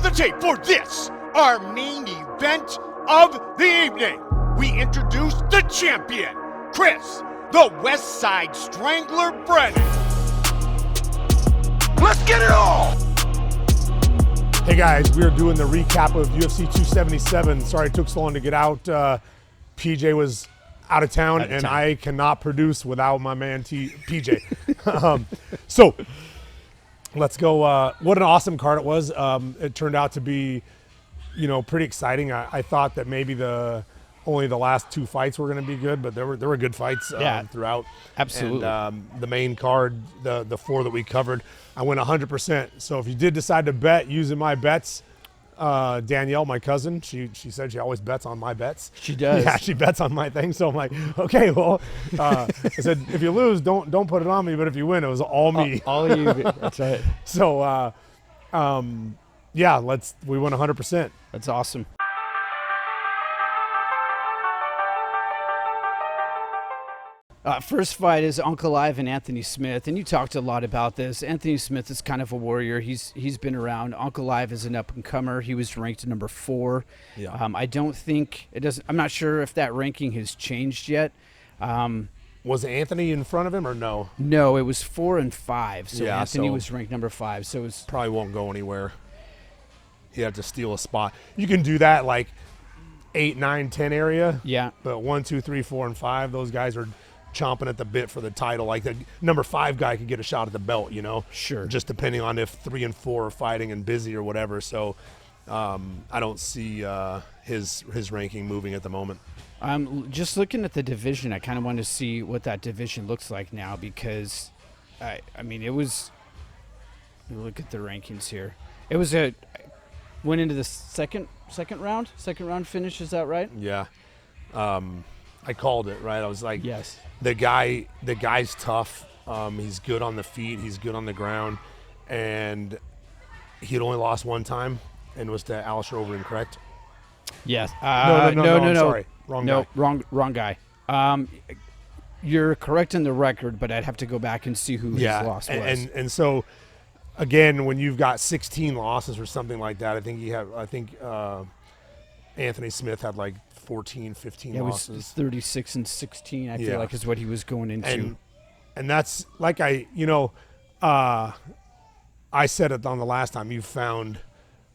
the tape for this, our main event of the evening. We introduce the champion, Chris, the West Side Strangler Brennan. Let's get it on! Hey guys, we are doing the recap of UFC 277. Sorry it took so long to get out. PJ was out of town, and I cannot produce without my man PJ. So let's go. What an awesome card it was. It turned out to be, pretty exciting. I thought that maybe only the last two fights were going to be good, but there were good fights throughout. Absolutely. And the main card, the four that we covered, I went 100%. So if you did decide to bet using my bets, Danielle, my cousin, she said she always bets on my bets. She does. Yeah, she bets on my thing. So I'm like, okay, well, I said, if you lose, don't put it on me. But if you win, it was all me. All you. That's right. So, we went 100%. That's awesome. First fight is Uncle Ive and Anthony Smith, and you talked a lot about this. Anthony Smith is kind of a warrior. He's been around. Uncle Ive is an up-and-comer. He was ranked number 4. Yeah. I don't think it does. I'm not sure if that ranking has changed yet. Was Anthony in front of him or no? No, it was 4 and 5. So Yeah, Anthony so was ranked number 5. So it was probably won't go anywhere. He had to steal a spot. You can do that like 8, 9, 10 area. Yeah. But 1, 2, 3, 4, and 5, those guys are chomping at the bit for the title. Like the number 5 guy could get a shot at the belt, Sure. Just depending on if 3 and 4 are fighting and busy or whatever. So I don't see his ranking moving at the moment. Just looking at the division, I kind of want to see what that division looks like now because, it was. Look at the rankings here. It was went into the second round finish. Is that right? Yeah. I called it, right? I was like, yes. The guy's tough. He's good on the feet. He's good on the ground, and he had only lost one time, and was to Alistair Overeem, correct? Yes. No. I'm sorry, wrong guy. You're correct in the record, but I'd have to go back and see who his loss was. And so, again, when you've got 16 losses or something like that, I think Anthony Smith had like 14, 15 losses. It was 36 and 16, I feel like, is what he was going into. And that's like I said it on the last time, you found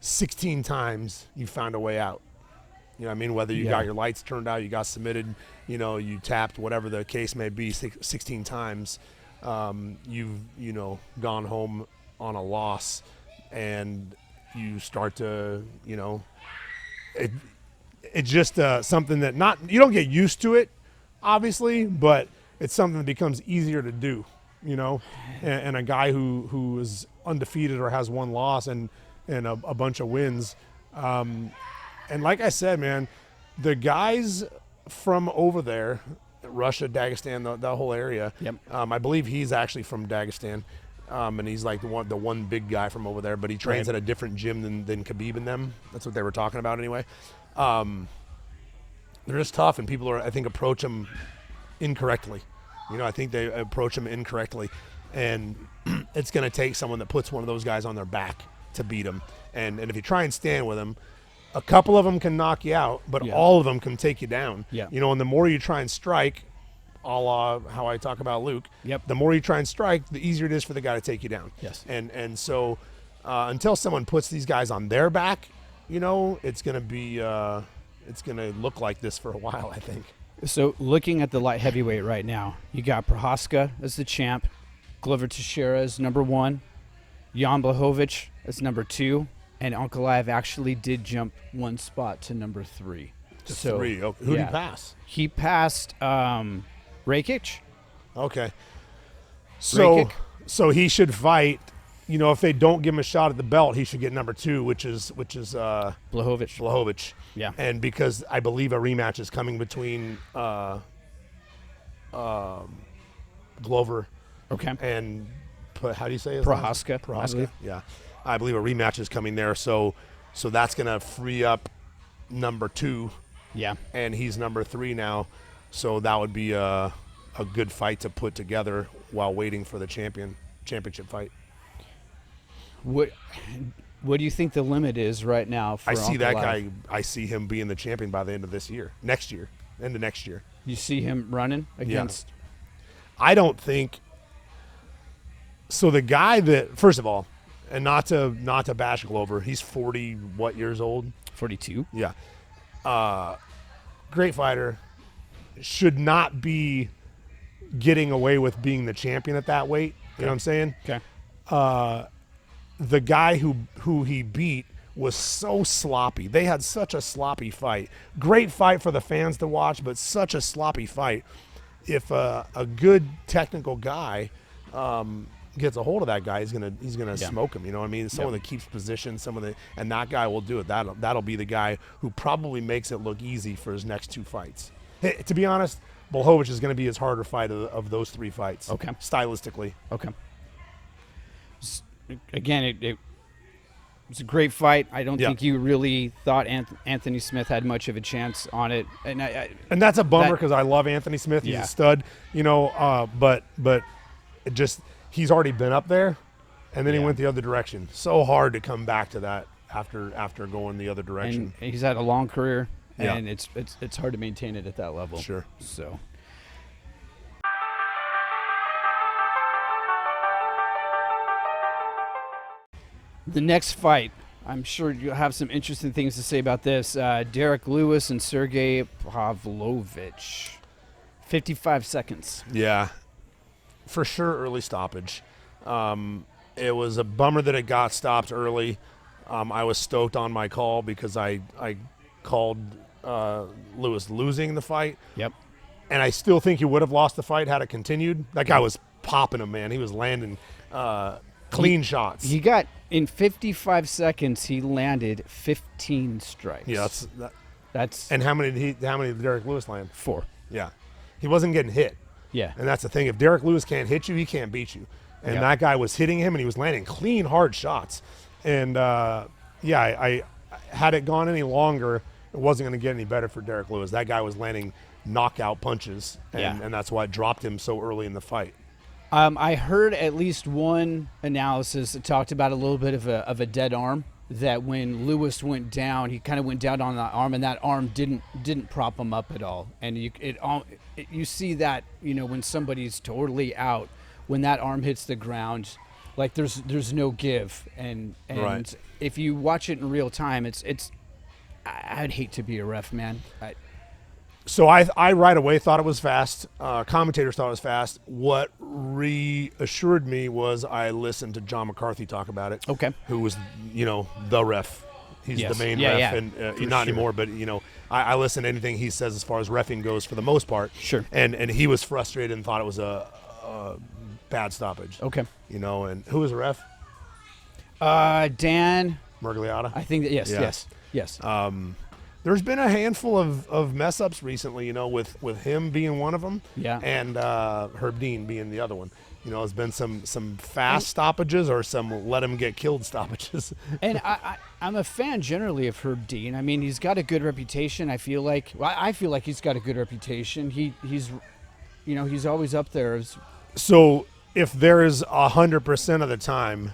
16 times you found a way out. You know what I mean? Whether you got your lights turned out, you got submitted, you tapped, whatever the case may be, 16 times, you've, gone home on a loss, and you start to, it's just something that you don't get used to it, obviously, but it's something that becomes easier to do, and a guy who is undefeated or has one loss and a bunch of wins. And like I said, man, the guys from over there, Russia, Dagestan, the whole area, I believe he's actually from Dagestan, and he's like the one big guy from over there, but he trains at a different gym than Khabib and them. That's what they were talking about anyway. They're just tough, and people I think, approach them incorrectly. I think they approach them incorrectly, and it's going to take someone that puts one of those guys on their back to beat them. And if you try and stand with them, a couple of them can knock you out, but all of them can take you down. Yeah. And the more you try and strike, a la how I talk about Luke, the more you try and strike, the easier it is for the guy to take you down. Yes. And so until someone puts these guys on their back, it's going to be it's going to look like this for a while, I think. So looking at the light heavyweight right now, you got Prohaska as the champ, Glover Teixeira as number 1, Jan Blachowicz as number 2, and Uncle Ive actually did jump one spot to number 3. Just 3. Okay. Who did he pass? He passed Rakic. Okay. Rakic. So he should fight. If they don't give him a shot at the belt, he should get number 2, which is Blachowicz. Yeah. And because I believe a rematch is coming between Glover. Okay. And how do you say his name? Prohaska. Yeah. I believe a rematch is coming there. So that's going to free up number 2. Yeah. And he's number 3 now. So that would be a good fight to put together while waiting for the championship fight. What do you think the limit is right now for I see Uncle that Live? guy. I see him being the champion by the end of this year, next year, end of next year. You see him running against? I don't think. So the guy that, first of all, and not to bash Glover, he's 40 what years old? 42. Yeah. Great fighter. Should not be getting away with being the champion at that weight. You know what I'm saying? Okay. The guy who he beat was so sloppy. They had such a sloppy fight. Great fight for the fans to watch, but such a sloppy fight. If a good technical guy gets a hold of that guy, he's gonna smoke him. You know what I mean? Someone that keeps position, and that guy will do it. That'll be the guy who probably makes it look easy for his next 2 fights. Hey, to be honest, Pavlovich is going to be his harder fight of those 3 fights. Okay. Stylistically. Okay. Again, it was a great fight. I don't think you really thought Anthony Smith had much of a chance on it, and that's a bummer because I love Anthony Smith. He's a stud, you know. But it just he's already been up there, and then he went the other direction. So hard to come back to that after going the other direction. And he's had a long career, and it's hard to maintain it at that level. Sure. So. The next fight, I'm sure you'll have some interesting things to say about this. Derek Lewis and Sergey Pavlovich. 55 seconds. Yeah, for sure early stoppage. It was a bummer that it got stopped early. I was stoked on my call because I called Lewis losing the fight. Yep. And I still think he would have lost the fight had it continued. That guy was popping him, man. He was landing clean shots. He got, in 55 seconds, he landed 15 strikes. Yeah, that's. And how many did Derek Lewis land? 4. Yeah. He wasn't getting hit. Yeah. And that's the thing. If Derek Lewis can't hit you, he can't beat you. And that guy was hitting him, and he was landing clean, hard shots. And, I had it gone any longer, it wasn't going to get any better for Derek Lewis. That guy was landing knockout punches, and that's why it dropped him so early in the fight. I heard at least one analysis that talked about a little bit of a dead arm, that when Lewis went down, he kind of went down on that arm, and that arm didn't prop him up at all. And you see that, you know, when somebody's totally out, when that arm hits the ground, like there's no give. And right. If you watch it in real time, I'd hate to be a ref, man. So I right away thought it was fast. Commentators thought it was fast. What reassured me was I listened to John McCarthy talk about it. Okay. Who was, the ref. He's the main ref, and not anymore. But I listen to anything he says as far as reffing goes for the most part. Sure. And he was frustrated and thought it was a bad stoppage. Okay. And who was the ref? Dan Mergliotta. I think that yes. There's been a handful of mess ups recently, with him being one of them, and Herb Dean being the other one. There's been some fast stoppages or some let him get killed stoppages. And I'm a fan generally of Herb Dean. I mean, he's got a good reputation. I feel like he's got a good reputation. He's always up there. So if there is 100% of the time,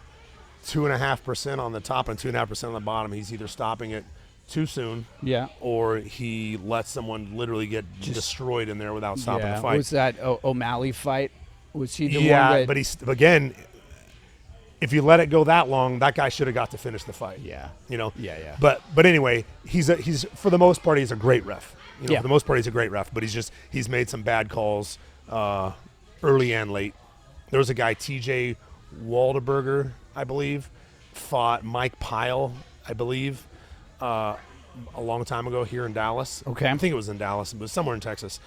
2.5% on the top and 2.5% on the bottom, he's either stopping it too soon, or he lets someone literally get destroyed in there without stopping the fight. Was that O'Malley fight? Was he the one that? But he's again. If you let it go that long, that guy should have got to finish the fight. Yeah. But anyway, he's for the most part he's a great ref. For the most part he's a great ref. But he's made some bad calls early and late. There was a guy, T.J. Waldberger, I believe, fought Mike Pyle, I believe. A long time ago here in Dallas. Okay. I think it was in Dallas, but somewhere in Texas.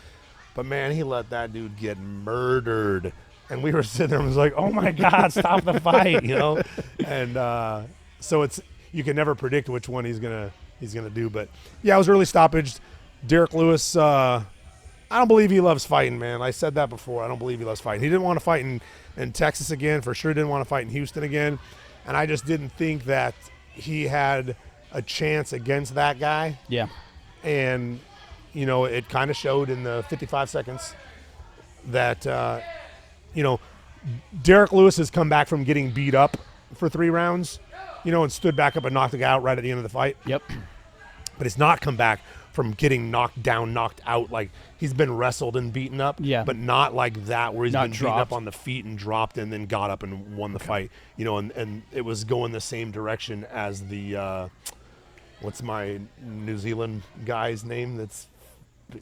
But, man, he let that dude get murdered. And we were sitting there and was like, oh, my God, stop the fight, And so you can never predict which one he's gonna do. But, yeah, it was early stoppage. Derek Lewis, I don't believe he loves fighting, man. I said that before. I don't believe he loves fighting. He didn't want to fight in Texas again. For sure didn't want to fight in Houston again. And I just didn't think that he had a chance against that guy. Yeah. And, it kind of showed in the 55 seconds that, Derek Lewis has come back from getting beat up for 3 rounds and stood back up and knocked the guy out right at the end of the fight. Yep. But he's not come back from getting knocked down, knocked out. Like, he's been wrestled and beaten up, but not like that where he's been beaten up on the feet and dropped and then got up and won the fight. And it was going the same direction as the what's my New Zealand guy's name that's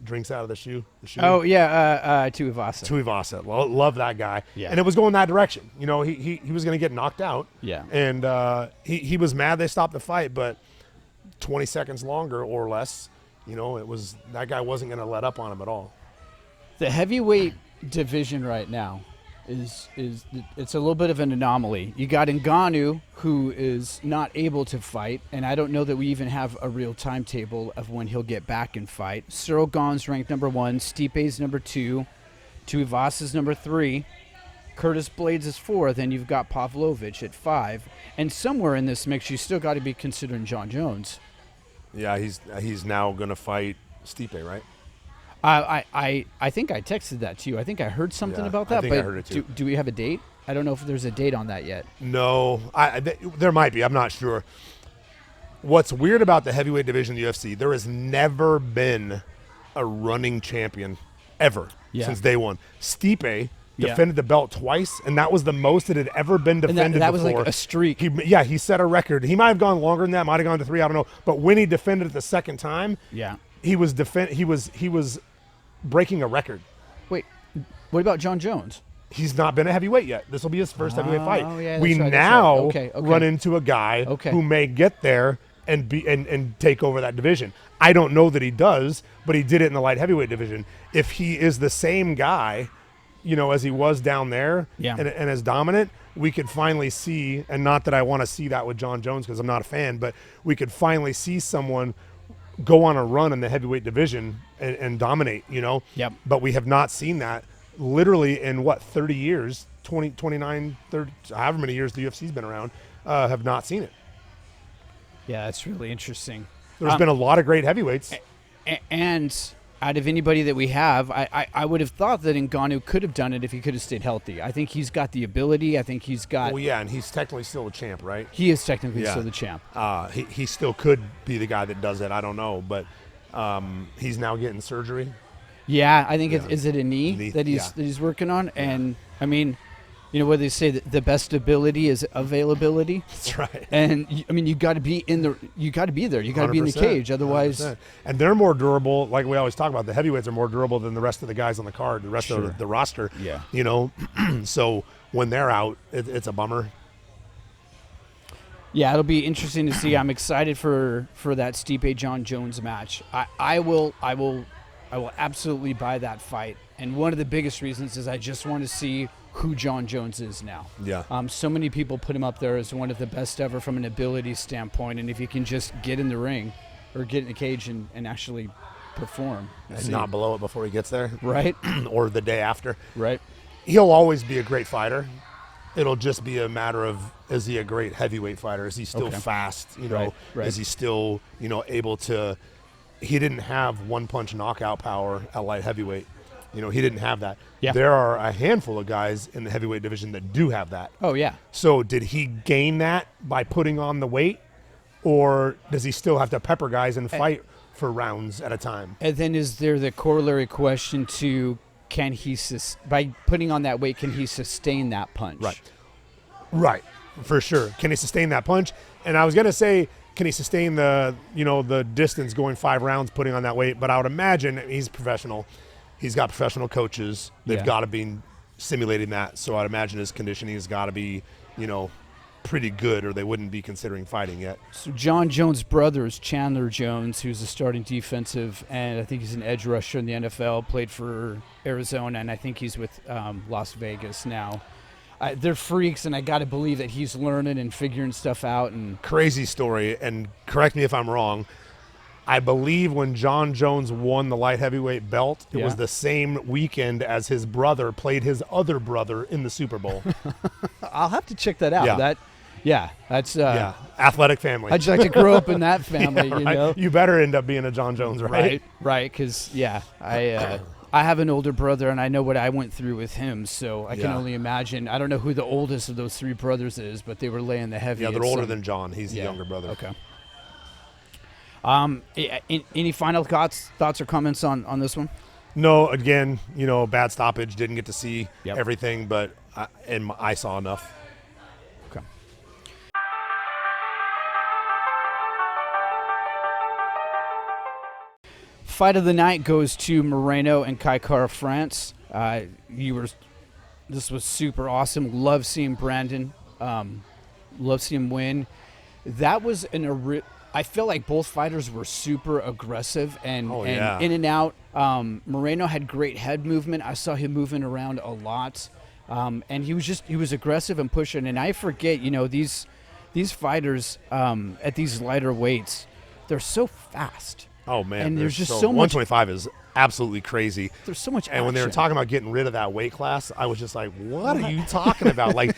drinks out of the shoe? Oh, yeah, Tuivasa. Tuivasa. Love that guy. Yeah. And it was going that direction. He was going to get knocked out. Yeah. And he was mad they stopped the fight, but 20 seconds longer or less, it was that guy wasn't going to let up on him at all. The heavyweight division right now is it's a little bit of an anomaly. You got Ngannou, who is not able to fight, and I don't know that we even have a real timetable of when he'll get back and fight. Cyril Gane's ranked number 1, Stipe's number 2, Tuivasa's number 3, Curtis Blades is 4, then you've got Pavlovich at 5, and somewhere in this mix you still got to be considering Jon Jones. Yeah, he's now going to fight Stipe, right? I think I texted that to you. I think I heard something about that. I think but I heard it too. Do we have a date? I don't know if there's a date on that yet. No, there might be. I'm not sure. What's weird about the heavyweight division of the UFC, there has never been a running champion ever since day one. Stipe defended the belt twice, and that was the most it had ever been defended and that before. was like a streak. He set a record. He might have gone longer than that, might have gone to 3, I don't know. But when he defended it the second time, he was breaking a record. Wait, what about Jon Jones? He's not been a heavyweight yet. This will be his first heavyweight fight. Yeah, we right, now okay. run into a guy who may get there and take over that division. I don't know that he does, but he did it in the light heavyweight division. If he is the same guy, as he was down there and as dominant, we could finally see, and not that I want to see that with Jon Jones because I'm not a fan, but we could finally see someone go on a run in the heavyweight division and dominate, Yep. But we have not seen that literally in 30 years, 20, 29, 30, however many years the UFC's been around, have not seen it. Yeah, that's really interesting. There's been a lot of great heavyweights. And out of anybody that we have, I would have thought that Ngannou could have done it if he could have stayed healthy. I think he's got the ability. I think he's got... Well, yeah, and he's technically still a champ, right? He is technically still the champ. He still could be the guy that does it. I don't know, but he's now getting surgery. Yeah, I think is it a knee that he's working on? And, I mean... what they say, that the best ability is availability. That's right. And you got to be in there. You got to be in the cage, otherwise. 100%. And they're more durable. Like we always talk about, the heavyweights are more durable than the rest of the guys on the card, the rest of the roster. Yeah. So when they're out, it's a bummer. Yeah, it'll be interesting to see. I'm excited for that Stipe Jon Jones match. I will absolutely buy that fight. And one of the biggest reasons is I just want to see who Jon Jones is now. Yeah. So many people put him up there as one of the best ever from an ability standpoint, and if you can just get in the ring or get in the cage and actually perform. And not blow it before he gets there. Right. Or the day after. Right. He'll always be a great fighter. It'll just be a matter of, is he a great heavyweight fighter? Is he still fast? Right. Is he still, able to... He didn't have one-punch knockout power at light heavyweight. He didn't have that. Yeah. There are a handful of guys in the heavyweight division that do have that. Oh, yeah. So did he gain that by putting on the weight, or does he still have to pepper guys and fight for rounds at a time? And then is there the corollary question to, can he, by putting on that weight, can he sustain that punch? Right, for sure. Can he sustain that punch? And I was going to say, can he sustain the distance going 5 rounds putting on that weight? But I would imagine he's professional. He's got professional coaches. They've got to be simulating that. So I'd imagine his conditioning has got to be, pretty good, or they wouldn't be considering fighting yet. So Jon Jones' brother is Chandler Jones, who's a starting defensive, and I think he's an edge rusher in the NFL, played for Arizona, and I think he's with Las Vegas now. They're freaks, and I got to believe that he's learning and figuring stuff out. And crazy story, and correct me if I'm wrong, I believe when Jon Jones won the light heavyweight belt, it was the same weekend as his brother played his other brother in the Super Bowl. I'll have to check that out. That's athletic family. I'd like to grow up in that family, You better end up being a Jon Jones, right? Right, because I have an older brother, and I know what I went through with him, so I can Yeah. only imagine. I don't know who the oldest of those 3 brothers is, but they were laying the heavy. Yeah, they're at older some- than John. He's the younger brother. Okay. Any final thoughts or comments on this one? No, again, bad stoppage. Didn't get to see Yep. everything, but I saw enough. Okay. Fight of the night goes to Moreno and Kai Kara France. This was super awesome. Love seeing Brandon. Love seeing him win. That was I feel like both fighters were super aggressive and in and out. Moreno had great head movement. I saw him moving around a lot, and he was aggressive and pushing. And I forget, these fighters at these lighter weights, they're so fast. Oh man, And there's just so much. 125 is absolutely crazy. There's so much. And when they were action. talking about getting rid of that weight class, I was just like, what are you talking about? Like,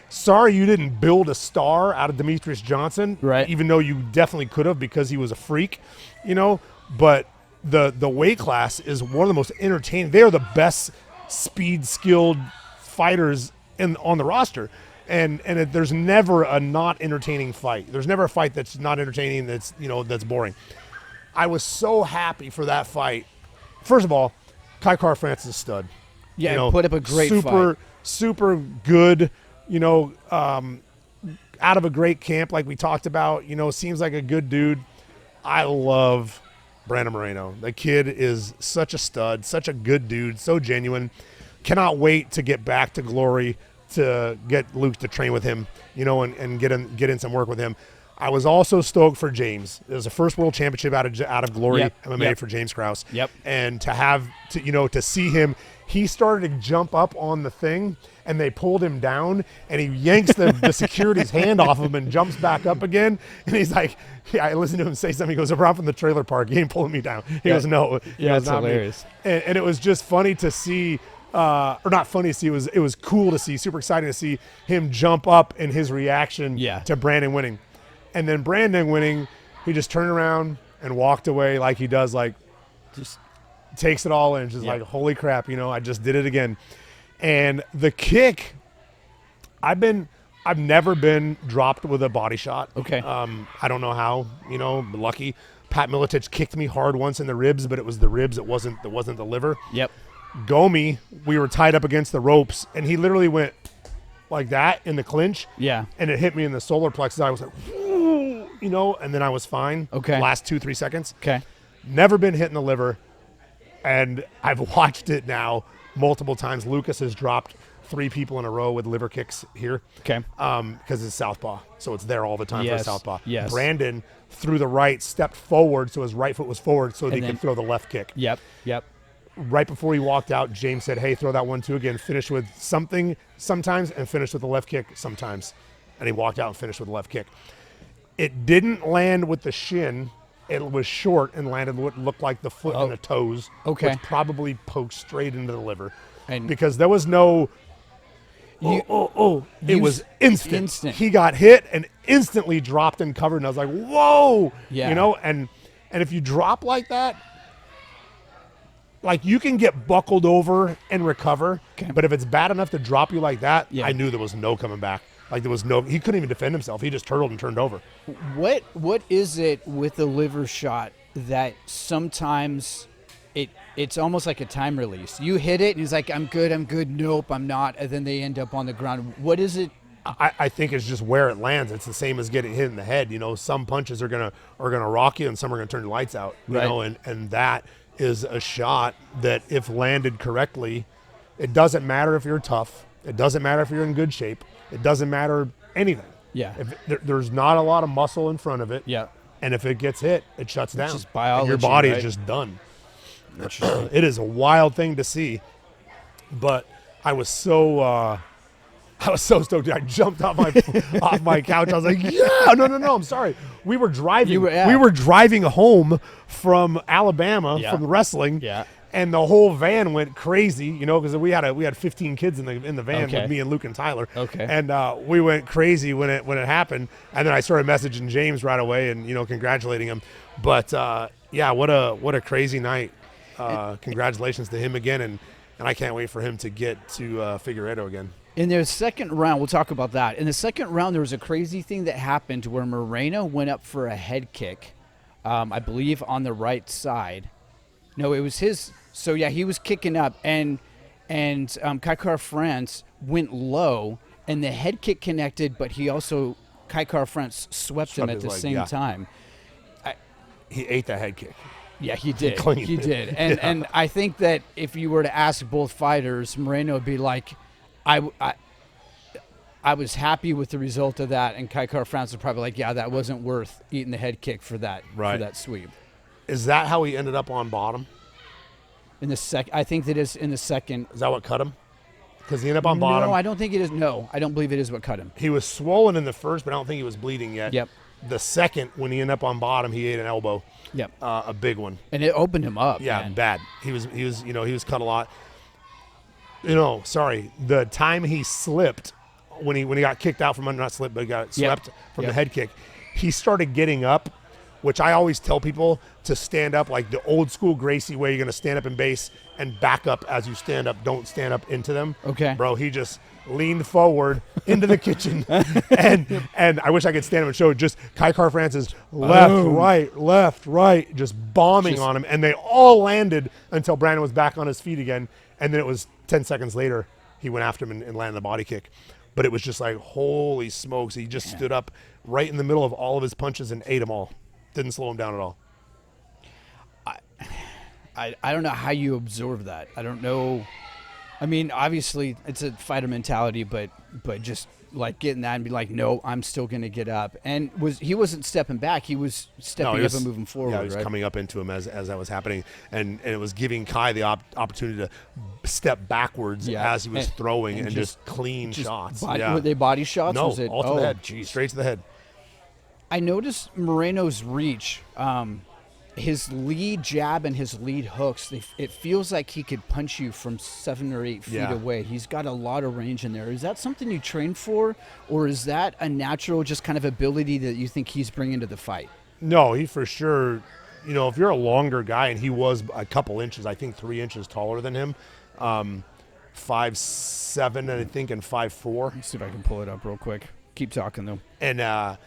sorry you didn't build a star out of Demetrius Johnson, Right. even though you definitely could have because he was a freak, but the weight class is one of the most entertaining. They are the best speed-skilled fighters on the roster. And there's never a not entertaining fight. There's never a fight that's not entertaining, that's boring. I was so happy for that fight. First of all, Kai Kara France is a stud. Yeah, put up a great fight. Super good, out of a great camp like we talked about, seems like a good dude. I love Brandon Moreno. The kid is such a stud, such a good dude, so genuine. Cannot wait to get back to Glory to get Luke to train with him, and get in some work with him. I was also stoked for James. It was the first world championship out of Glory MMA for James Krause. Yep. And to see him, he started to jump up on the thing, and they pulled him down, and he yanks the security's hand off him and jumps back up again. And he's like, I listened to him say something. He goes, "I'm from the trailer park. He ain't pulling me down." He goes, "No." Yeah, goes, it's "Not me." hilarious. And it was just funny to see. Or not funny to see. It was cool to see. Super exciting to see him jump up in his reaction to Brandon winning. And then Brandon winning, he just turned around and walked away like he does, like just takes it all in, just like, holy crap, I just did it again. And the kick, I've never been dropped with a body shot. Okay. I don't know how, lucky. Pat Miletich kicked me hard once in the ribs, but it was the ribs. It wasn't the liver. Yep. Gomi, we were tied up against the ropes, and he literally went like that in the clinch. Yeah. And it hit me in the solar plexus. I was like, whoo, and then I was fine. Okay. Last 2-3 seconds. Okay. Never been hit in the liver, and I've watched it now multiple times. Lucas has dropped 3 people in a row with liver kicks here. Okay. Because it's southpaw, so it's there all the time for a southpaw. Yes. Brandon threw the right, stepped forward, so his right foot was forward, so he could throw the left kick. Yep. Right before he walked out, James said, "Hey, throw that 1-2 again. Finish with something sometimes, and finish with the left kick sometimes." And he walked out and finished with the left kick. It didn't land with the shin. It was short and landed what looked like the foot and the toes, Okay. which probably poked straight into the liver. And because there was no, it was instant. Instant. He got hit and instantly dropped and covered, and I was like, whoa. Yeah. And if you drop like that, like you can get buckled over and recover, but if it's bad enough to drop you like that, I knew there was no coming back. Like he couldn't even defend himself. He just turtled and turned over. What is it with the liver shot that sometimes it's almost like a time release? You hit it and he's like, I'm good. Nope, I'm not. And then they end up on the ground. What is it? I think it's just where it lands. It's the same as getting hit in the head. Some punches are gonna rock you, and some are gonna turn your lights out. And that is a shot that, if landed correctly, it doesn't matter if you're tough. It doesn't matter if you're in good shape. It doesn't matter anything. Yeah. If there's not a lot of muscle in front of it. Yeah. And if it gets hit, it shuts down. just biology, and your body right? is just done. It is a wild thing to see. But I was so stoked. I jumped off my couch. I was like, yeah, no, I'm sorry. We were driving. We were driving home from Alabama from wrestling. Yeah. And the whole van went crazy, because we had 15 kids in the van with me and Luke and Tyler. Okay. And we went crazy when it happened. And then I started messaging James right away and congratulating him. But what a crazy night. Congratulations to him again, and I can't wait for him to get to Figueiredo again. In their second round, we'll talk about that. In the second round, there was a crazy thing that happened where Moreno went up for a head kick, I believe on the right side. No, it was his. So, yeah, he was kicking up, and Kaikar France went low, and the head kick connected, but he also, Kaikar France swept him at the same time. He ate that head kick. Yeah, he did. He did. And I think that if you were to ask both fighters, Moreno would be like, I was happy with the result of that, and Kaikar France was probably like, yeah, that wasn't worth eating the head kick for that sweep. Is that how he ended up on bottom? In the I think that is in the second. Is that what cut him? Because he ended up on bottom. No, I don't think it is. No, I don't believe it is what cut him. He was swollen in the first, but I don't think he was bleeding yet. Yep. The second, when he ended up on bottom, he ate an elbow. Yep. A big one. And it opened him up. Yeah, man. bad. He was cut a lot. The time he slipped when he got kicked out from under, not slipped, but got swept from the head kick, he started getting up, which I always tell people to stand up like the old school Gracie way. You're going to stand up in base and back up as you stand up. Don't stand up into them. Okay. Bro, he just leaned forward into the kitchen, and I wish I could stand him and show just Kaikar France's left, right, just bombing on him, and they all landed until Brandon was back on his feet again, and then it was 10 seconds later he went after him and landed the body kick. But it was just like, holy smokes, he just stood up right in the middle of all of his punches and ate them all. Didn't slow him down at all. I don't know how you absorb that. I don't know. I mean, obviously, it's a fighter mentality, but just like getting that and be like, no, I'm still going to get up. And he wasn't stepping back. He was stepping up and moving forward. Yeah, he was coming up into him as that was happening. And it was giving Kai the opportunity to step backwards as he was throwing and just clean shots. Were they body shots? No, was it? all to the head. Geez. Straight to the head. I noticed Moreno's reach. His lead jab and his lead hooks, it feels like he could punch you from 7 or 8 feet away. He's got a lot of range in there. Is that something you train for, or is that a natural just kind of ability that you think he's bringing to the fight? No, he for sure, if you're a longer guy, and he was a couple inches, I think 3 inches taller than him, 5'7", I think, and 5'4". Let me see if I can pull it up real quick. Keep talking, though. And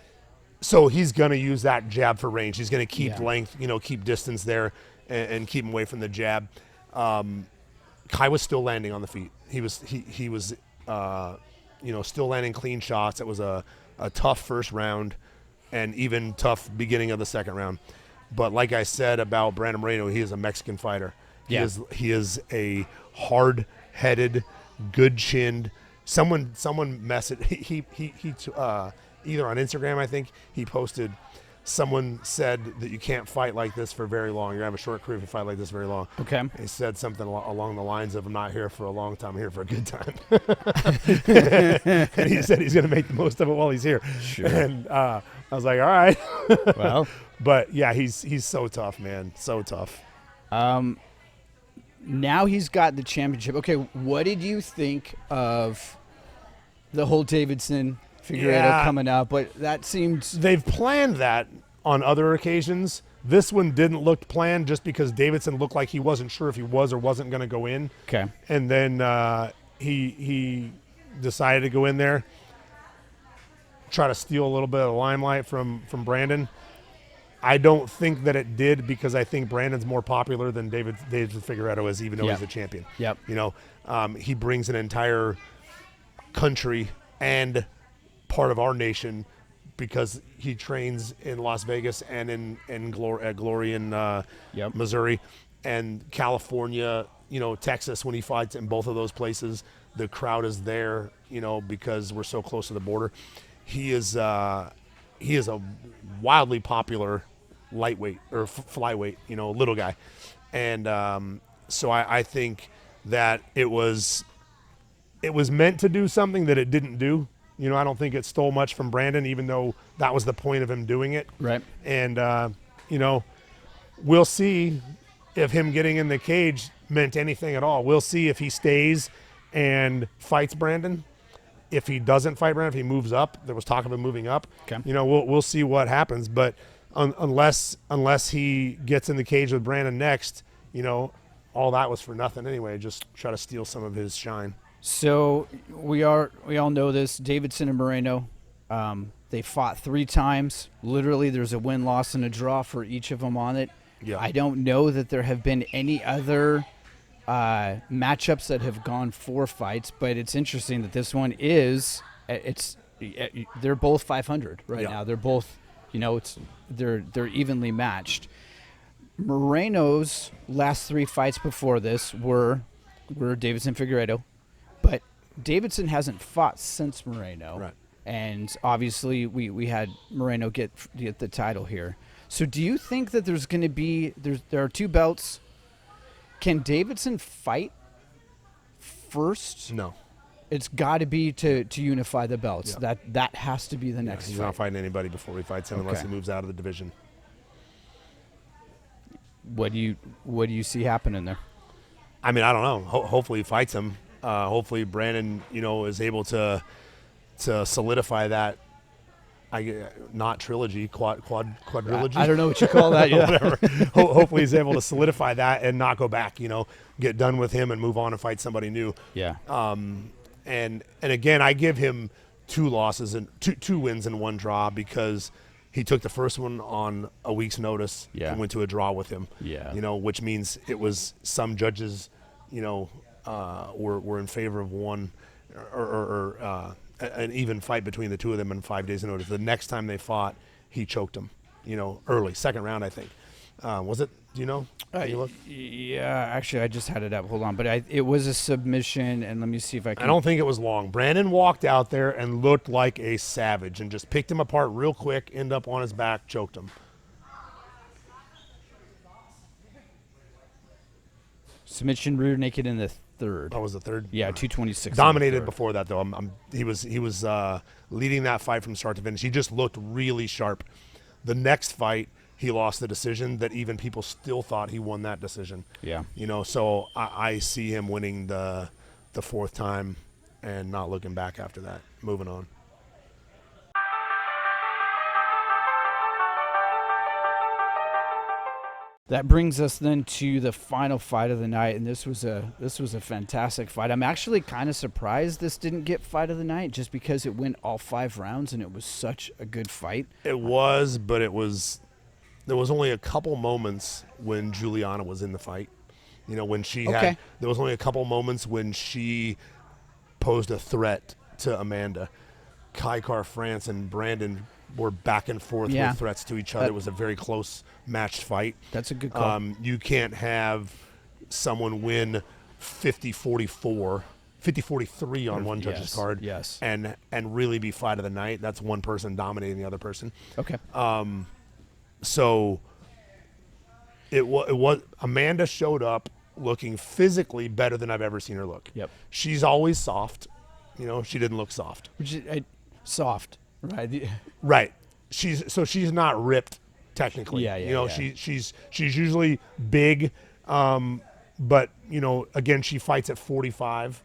so he's going to use that jab for range. He's going to keep length, keep distance there and keep him away from the jab. Kai was still landing on the feet. He was still landing clean shots. It was a tough first round and even tough beginning of the second round. But like I said about Brandon Moreno, he is a Mexican fighter. Yeah. He is a hard-headed, good-chinned. Someone messaged either on Instagram, I think, he posted, someone said that you can't fight like this for very long. You're going to have a short career if you fight like this very long. Okay. He said something along the lines of, I'm not here for a long time, I'm here for a good time. And he said he's going to make the most of it while he's here. Sure. And I was like, all right. Well. But, yeah, he's so tough, man. So tough. Now he's got the championship. Okay, what did you think of the whole Davidson Figueiredo coming up? But that seemed... They've planned that on other occasions. This one didn't look planned just because Davidson looked like he wasn't sure if he was or wasn't going to go in. Okay. And then he decided to go in there, try to steal a little bit of the limelight from Brandon. I don't think that it did because I think Brandon's more popular than David Figueiredo is, even though he's the champion. Yep. He brings an entire country and part of our nation because he trains in Las Vegas and at Glory in Missouri and California, Texas. When he fights in both of those places, the crowd is there, because we're so close to the border. He is a wildly popular lightweight or flyweight, little guy. And so I think that it was meant to do something that it didn't do. I don't think it stole much from Brandon, even though that was the point of him doing it. Right. And, we'll see if him getting in the cage meant anything at all. We'll see if he stays and fights Brandon. If he doesn't fight Brandon, if he moves up, there was talk of him moving up. Okay. We'll see what happens. But unless he gets in the cage with Brandon next, all that was for nothing anyway. Just try to steal some of his shine. So we all know this. Davidson and Moreno, they fought 3 times. Literally, there's a win, loss, and a draw for each of them on it. Yeah. I don't know that there have been any other matchups that have gone 4 fights, but it's interesting that this one they're both 500 right now. They're both, they're evenly matched. Moreno's last 3 fights before this were Davidson Figueiredo, but Davidson hasn't fought since Moreno. Right. And obviously we had Moreno get the title here. So do you think that there's going to be there are 2 belts? Can Davidson fight first? No. It's got to be to unify the belts. Yeah. That has to be the next He's fight. not fighting anybody before he fights him unless he moves out of the division. What do you see happening there? I mean, I don't know. Hopefully he fights him. Hopefully Brandon, is able to solidify that. Not trilogy, quadrilogy. I don't know what you call that. Yeah. Whatever. Hopefully he's able to solidify that and not go back. Get done with him and move on and fight somebody new. Yeah. And again, I give him 2 losses and two wins and 1 draw because he took the first one on a week's notice and went to a draw with him. Yeah. Which means it was some judges, were in favor of one or an even fight between the 2 of them in 5 days' notice. The next time they fought, he choked him, early, second round, I think. Was it? Do you know? Can you look? Yeah, actually, I just had it up. Hold on. But it was a submission, and let me see if I can. I don't think it was long. Brandon walked out there and looked like a savage and just picked him apart real quick, ended up on his back, choked him. Submission rear naked in the 3rd. That was the 3rd? Yeah, 226. Dominated before that, though. He was leading that fight from start to finish. He just looked really sharp. The next fight, he lost the decision that even people still thought he won that decision. Yeah. So I see him winning the 4th time and not looking back after that, moving on. That brings us then to the final fight of the night, and this was a fantastic fight. I'm actually kind of surprised this didn't get fight of the night, just because it went all 5 rounds and it was such a good fight. It was, but there was only a couple moments when Juliana was in the fight. When she there was only a couple moments when she posed a threat to Amanda. Kai France and Brandon were back and forth with threats to each other. It was a very close matched fight. That's a good call. You can't have someone win 50-44, 50-43 on one judge's card and really be fight of the night. That's one person dominating the other person. Okay. So it was Amanda showed up looking physically better than I've ever seen her look. Yep. She's always soft. She didn't look soft. Soft, right? Right. She's not ripped technically. Yeah. She's usually big, but again, she fights at 45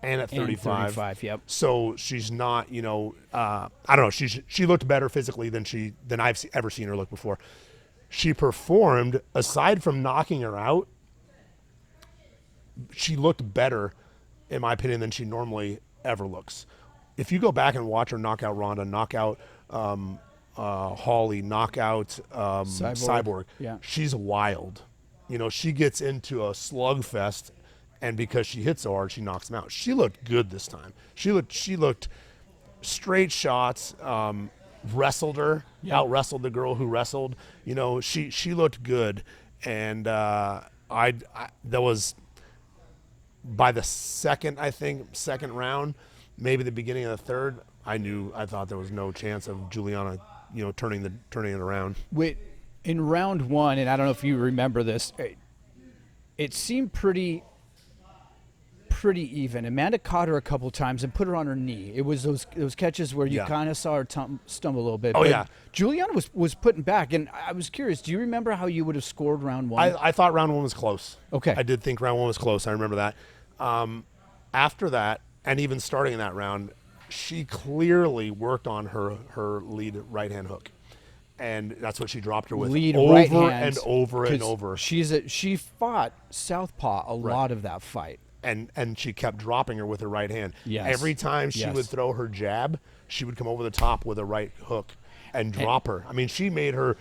and at 35. 35, yep. So she's not, I don't know. She looked better physically than I've ever seen her look before. She performed, aside from knocking her out, she looked better, in my opinion, than she normally ever looks. If you go back and watch her knock out Ronda, knock out Holly, knock out Cyborg, she's wild. She gets into a slugfest, and because she hits so hard, she knocks them out. She looked good this time. She looked straight shots, wrestled her, out-wrestled the girl who wrestled. She looked good, and that was by the second round, maybe the beginning of the 3rd. I thought there was no chance of Juliana, turning it around. In round 1, and I don't know if you remember this, it seemed pretty even. Amanda caught her a couple times and put her on her knee. It was those catches where you kind of saw her stumble a little bit. Oh, but yeah. Juliana was putting back, and I was curious, do you remember how you would have scored round 1? I thought round 1 was close. Okay. I did think round 1 was close. I remember that. After that, and even starting in that round, she clearly worked on her lead right-hand hook. and that's what she dropped her with Lead over right hand, and over and 'cause over. She fought southpaw a lot of that fight. And she kept dropping her with her right hand. Yes. Every time she Yes. would throw her jab, she would come over the top with a right hook and drop her. I mean, she made her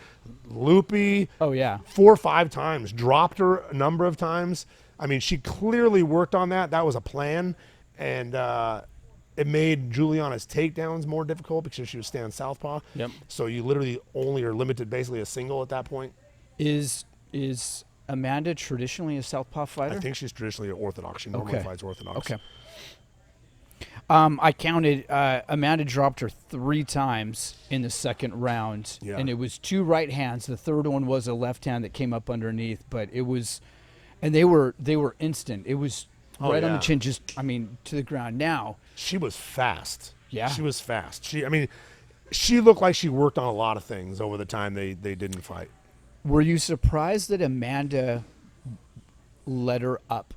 loopy. Oh, yeah. 4 or 5 times, dropped her a number of times. I mean, she clearly worked on that. That was a plan, and it made Juliana's takedowns more difficult because she was standing southpaw. Yep. So you literally only are limited basically a single at that point. Is Amanda traditionally a southpaw fighter? I think she's traditionally orthodox. She normally fights orthodox. Okay. I counted. Amanda dropped her 3 times in the second round, and it was 2 right hands. The third one was a left hand that came up underneath, but it was, and they were instant. It was right on the chin, just to the ground. Now she was fast. Yeah, she was fast. She looked like she worked on a lot of things over the time they didn't fight. Were you surprised that Amanda let her up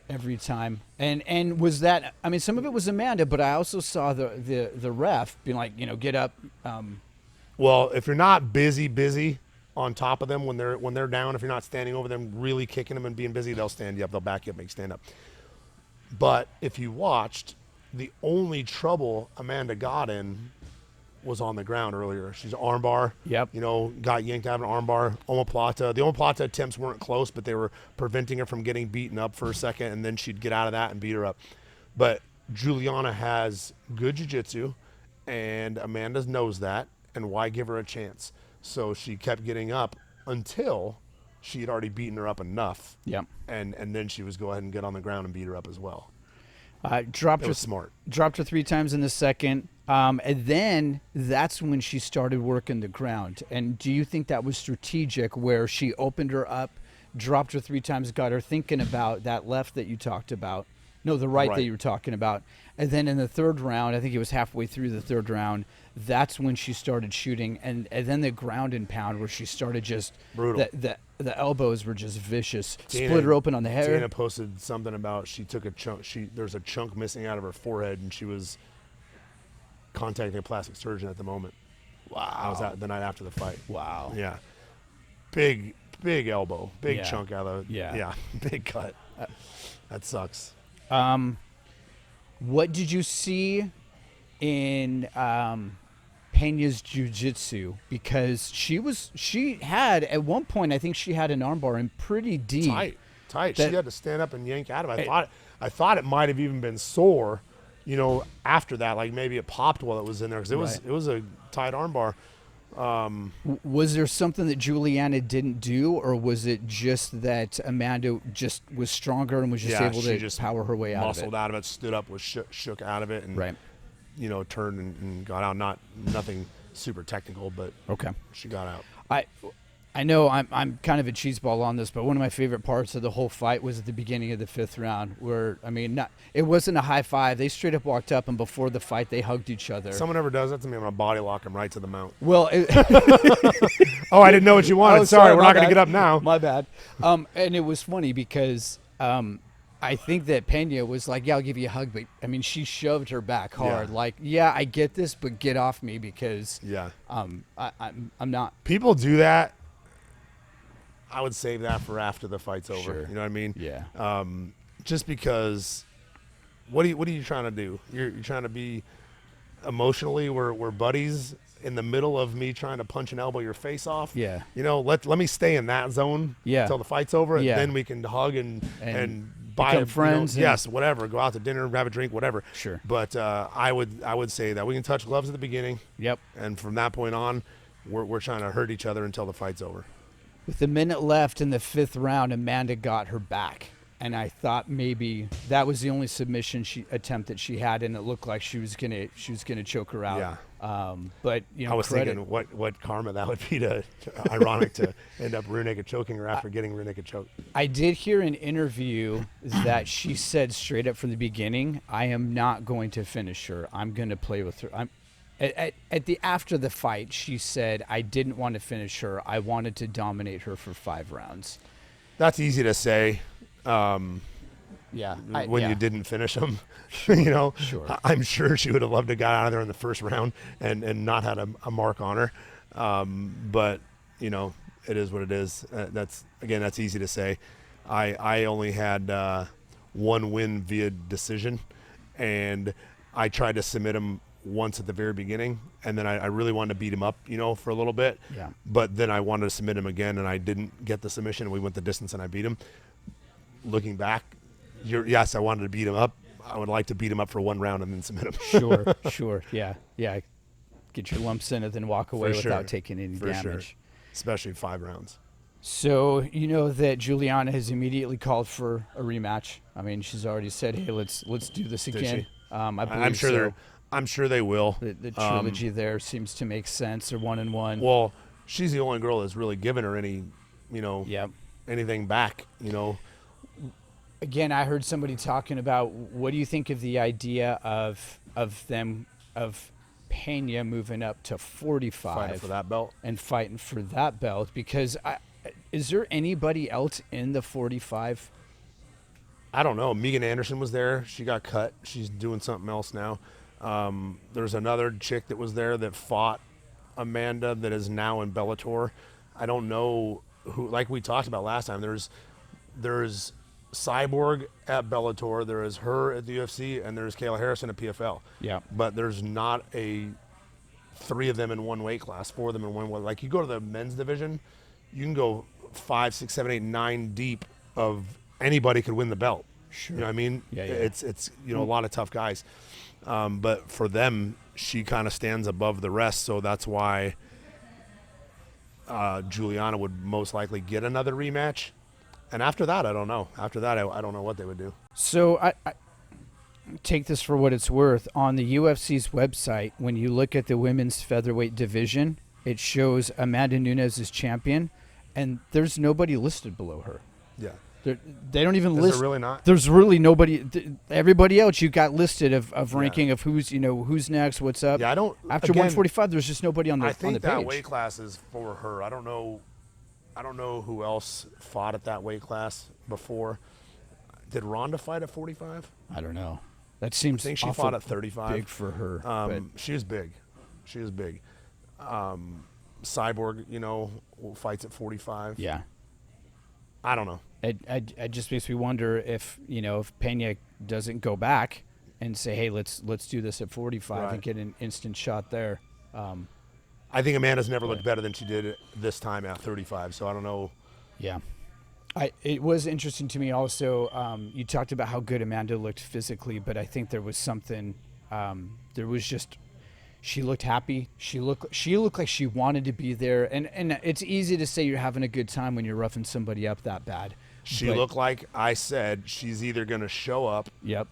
every time? And was that, some of it was Amanda, but I also saw the ref being like, get up. Well, if you're not busy on top of them when they're down, if you're not standing over them, really kicking them and being busy, they'll stand you up. They'll back you up, make you stand up. But if you watched, the only trouble Amanda got in was on the ground earlier. She's an armbar. Yep. Got yanked out of an armbar. Omoplata. The omoplata attempts weren't close, but they were preventing her from getting beaten up for a second, and then she'd get out of that and beat her up. But Juliana has good jiu-jitsu, and Amanda knows that, and why give her a chance? So she kept getting up until she had already beaten her up enough. Yep. And then she was go ahead and get on the ground and beat her up as well. Dropped It was smart. Dropped her 3 times in the second. And then that's when she started working the ground. And do you think that was strategic, where she opened her up, dropped her 3 times, got her thinking about that left that you talked about? No, the right that you were talking about. And then in the third round, I think it was halfway through the third round, that's when she started shooting. And then the ground and pound, where she started just brutal. The elbows were just vicious. Split her open on the head. Dana posted something about she took a chunk. There's a chunk missing out of her forehead, and she was contacting a plastic surgeon at the moment. Wow. I was out the night after the fight. Wow. Yeah. Big elbow. Big chunk out of Yeah. Big cut. That sucks. What did you see in Pena's jiu-jitsu? Because she had, at one point, I think she had an armbar in pretty deep. Tight. She had to stand up and yank out of it. I thought it might have even been sore, after that, like maybe it popped while it was in there, because it was a tight armbar. Was there something that Juliana didn't do, or was it just that Amanda just was stronger and was just able to just power her way out of it? Muscled out of it, stood up, was shook out of it, and turned and got out. Nothing super technical, but she got out. I know I'm kind of a cheeseball on this, but one of my favorite parts of the whole fight was at the beginning of the 5th round, where it wasn't a high five. They straight up walked up, and before the fight, they hugged each other. If someone ever does that to me, I'm gonna body lock them right to the mount. Well, oh, I didn't know what you wanted. Sorry, we're not gonna get up now. My bad. And it was funny because I think that Pena was like, "Yeah, I'll give you a hug," but she shoved her back hard. Yeah. Like, "Yeah, I get this, but get off me because I'm not." People do that. I would save that for after the fight's over. Sure. You know what I mean? Yeah. Just because, what are you trying to do? You're trying to be emotionally, we're buddies in the middle of me trying to punch and elbow your face off. Yeah. Let me stay in that zone until the fight's over, and then we can hug and buy friends. Yes, whatever. Go out to dinner, have a drink, whatever. Sure. But I would say that we can touch gloves at the beginning. Yep. And from that point on, we're trying to hurt each other until the fight's over. With a minute left in the 5th round, Amanda got her back, and I thought maybe that was the only submission attempt that she had, and it looked like she was gonna choke her out. Yeah. But I was thinking what karma that would be ironic to end up rear naked choking her after getting rear naked choked. I did hear an interview that she said straight up from the beginning, "I am not going to finish her. I'm going to play with her." After the fight, she said, "I didn't want to finish her. I wanted to dominate her for 5 rounds." That's easy to say. When you didn't finish them, Sure. I'm sure she would have loved to got out of there in the first round and not had a mark on her. But it is what it is. That's easy to say. I only had one win via decision, and I tried to submit him once at the very beginning, and then I really wanted to beat him up, for a little bit. Yeah. But then I wanted to submit him again, and I didn't get the submission, and we went the distance, and I beat him. Looking back, yes, I wanted to beat him up. I would like to beat him up for one round and then submit him. Sure. Yeah. Get your lumps in and then walk away without taking any damage. Sure. Especially 5 rounds. So that Juliana has immediately called for a rematch. I mean, she's already said, "Hey, let's do this again." I believe I'm sure they will. The trilogy there seems to make sense. They're 1-1. Well, she's the only girl that's really given her any, anything back. Again, I heard somebody talking about, what do you think of the idea of Pena moving up to 45 fighting for that belt and fighting for that belt? Because is there anybody else in the 45? I don't know. Megan Anderson was there. She got cut. She's doing something else now. There's another chick that was there that fought Amanda that is now in Bellator. I don't know who. Like we talked about last time, there's Cyborg at Bellator. There is her at the UFC, and there's Kayla Harrison at PFL. Yeah. But there's not 3 of them in one weight class, 4 of them in one weight. Like, you go to the men's division, you can go 5, 6, 7, 8, 9 deep of anybody could win the belt. Sure. You know what I mean? Yeah. It's a lot of tough guys. But for them, she kind of stands above the rest, so that's why Juliana would most likely get another rematch. And after that, I don't know. After that, I don't know what they would do. So I take this for what it's worth. On the UFC's website, when you look at the women's featherweight division, it shows Amanda Nunes as champion, and there's nobody listed below her. Yeah. They don't even list. Is there really not? There's really nobody. Everybody else you got listed of ranking of who's next, what's up. Yeah, I don't. After 145, there's just nobody on the I think on the that page. weight class is for her. I don't know who else fought at that weight class before. Did Ronda fight at 45? I don't know. That seems. I think she awful fought at 35. Big for her. She is big. She is big. Cyborg, fights at 45. Yeah. I don't know. It just makes me wonder if Pena doesn't go back and say, hey, let's do this at 45 Right. and get an instant shot there. I think Amanda's never looked better than she did this time at 35. So I don't know. Yeah. It was interesting to me also. You talked about how good Amanda looked physically, but I think there was something. There was just. She looked happy. She looked like she wanted to be there. And it's easy to say you're having a good time when you're roughing somebody up that bad. She looked like I said she's either going to show up. Yep.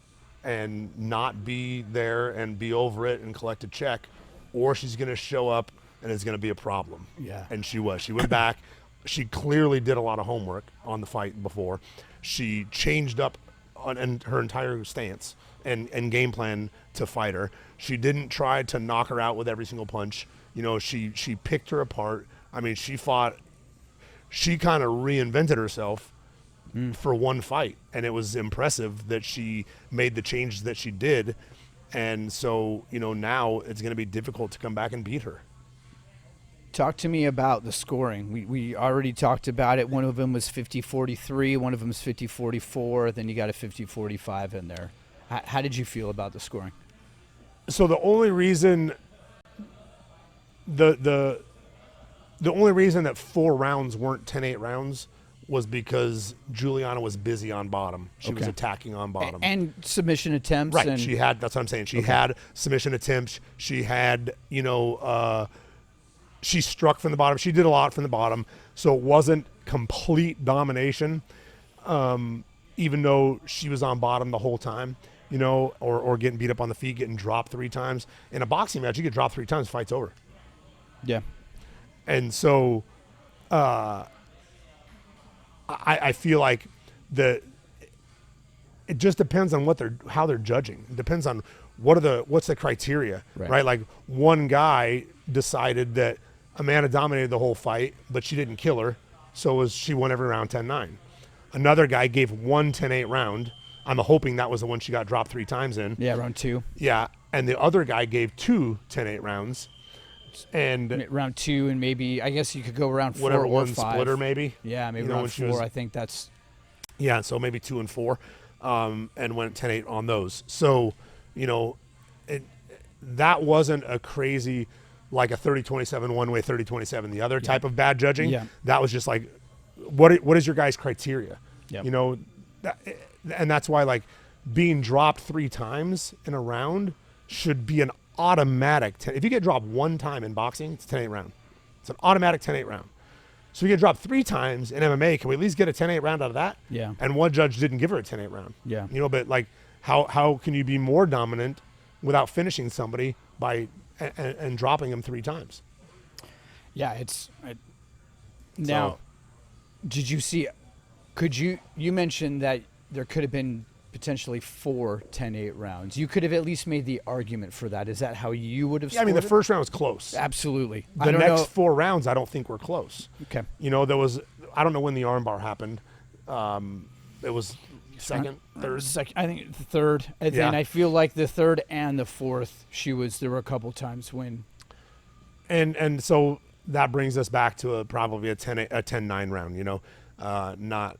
And not be there and be over it and collect a check, or she's going to show up and it's going to be a problem. Yeah. And she was. She went back. She clearly did a lot of homework on the fight before. She changed up on her entire stance and game plan to fight her. She didn't try to knock her out with every single punch. She picked her apart. I mean, she fought. She kind of reinvented herself for one fight, and it was impressive that she made the changes that she did. And so, now it's going to be difficult to come back and beat her. Talk to me about the scoring. We already talked about it. One of them was 50-43. One of them was 50-44. Then you got a 50-45 in there. How did you feel about the scoring? So the only reason the only reason that 4 rounds weren't 10-8 rounds was because Juliana was busy on bottom. She was attacking on bottom. And submission attempts. Right. And She had, that's what I'm saying. She had submission attempts. She had, she struck from the bottom. She did a lot from the bottom. So it wasn't complete domination, even though she was on bottom the whole time, or getting beat up on the feet, getting dropped 3 times. In a boxing match, you get dropped 3 times, fight's over. Yeah. And so I feel like it just depends on how they're judging. It depends on what's the criteria, right? Like, one guy decided that Amanda dominated the whole fight, but she didn't kill her, so she won every round 10-9. Another guy gave one 10-8 round. I'm hoping that was the one she got dropped 3 times in. Yeah, round 2. Yeah, and the other guy gave 2 10-8 rounds. And round 2, and maybe I guess you could go around 4 whatever or one 5. splitter maybe. Yeah, maybe You know, when round she 4. was- I think that's Yeah, so maybe 2 and 4, and went 10-8 on those. So, that wasn't a crazy, like a 30-27 one way, 30-27 the other type of bad judging. Yeah. That was just like, what is your guys' criteria? Yep. And that's why, like, being dropped 3 times in a round should be an automatic 10. If you get dropped 1 time in boxing, it's a 10-8 round. It's an automatic 10-8 round. So we get dropped 3 times in MMA. Can we at least get a 10-8 round out of that? Yeah. And one judge didn't give her a 10-8 round. Yeah. But like, how can you be more dominant without finishing somebody by and dropping them 3 times? Yeah, now, did you see? You mentioned that there could have been potentially 4 10-8 rounds. You could have at least made the argument for that. Is that how you would have? Yeah, I mean, the scored it? first round was close. Absolutely. The next 4 rounds, I don't think were close. Okay. There was, I don't know when the armbar happened. It was second, third. I think the third, and then I feel like the third and the fourth, there were a couple times when. And so that brings us back to probably a 10-9 round.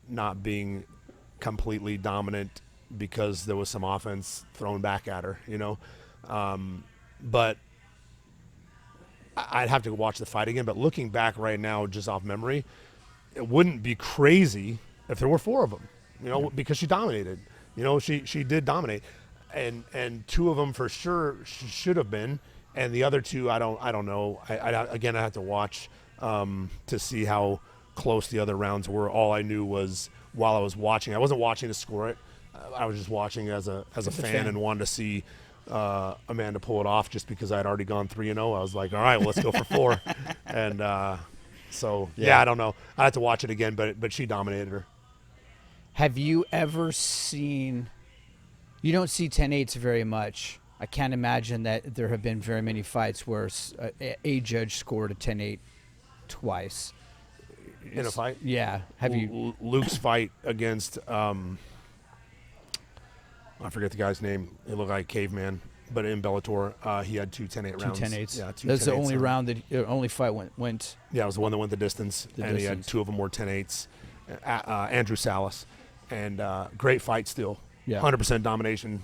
Not being completely dominant because there was some offense thrown back at her. But I'd have to watch the fight again. But looking back right now, just off memory, it wouldn't be crazy if there were 4 of them. Because she dominated. She did dominate, and 2 of them for sure should have been, and the other 2 I don't know. I have to watch to see how close the other rounds were. All I knew was while I was watching, I wasn't watching to score it. I was just watching as a fan and wanted to see Amanda pull it off just because I had already gone 3-0. I was like, all right, well, let's go for 4. And so I don't know. I had to watch it again, but she dominated her. Have you ever seen? You don't see 10-8s very much. I can't imagine that there have been very many fights where a judge scored a 10-8 twice. In a fight? Yeah. Have you? Luke's fight against, I forget the guy's name. He looked like a caveman, but in Bellator, he had 2 10-8 rounds. 2 10-8s. Yeah, 2 That's the 10-8s only on. round only fight went. Yeah, it was the one that went the distance, he had 2 of them were 10-8s. Andrew Salas, and great fight still. Yeah. 100% domination.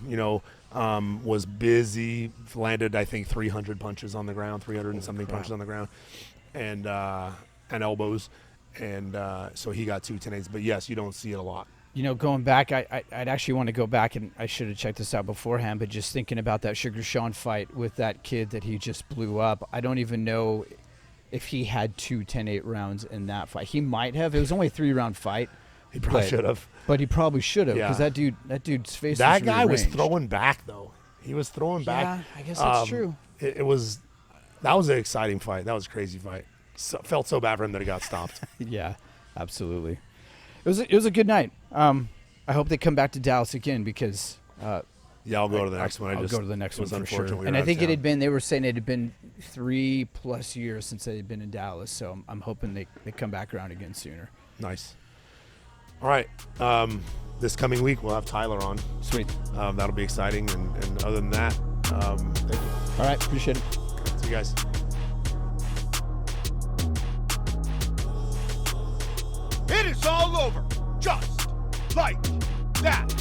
Was busy. Landed, I think, 300 punches on the ground, 300 and something punches on the ground, and elbows. And so he got 2 10-8s. But yes, you don't see it a lot. Going back, I'd actually want to go back, and I should have checked this out beforehand, but just thinking about that Sugar Sean fight with that kid that he just blew up, I don't even know if he had 2 10-8 rounds in that fight. He might have. It was only a 3-round fight. He probably should have. But he probably should have, because Yeah. that dude's face That was guy was rearranged. throwing back, though. He was throwing back. Yeah, I guess that's true. That was an exciting fight. That was a crazy fight. Felt so bad for him that he got stopped. Yeah, absolutely. It was a good night. I hope they come back to Dallas again, because Yeah, I'll go to the next one. I'll go to the next one for sure. unfortunate we And were I out think of town. they were saying it had been 3+ years since they had been in Dallas, so I'm hoping they come back around again sooner. Nice. All right. This coming week, we'll have Tyler on. Sweet. That'll be exciting. And other than that, thank you. All right, appreciate it. See you guys. It is all over, just like that.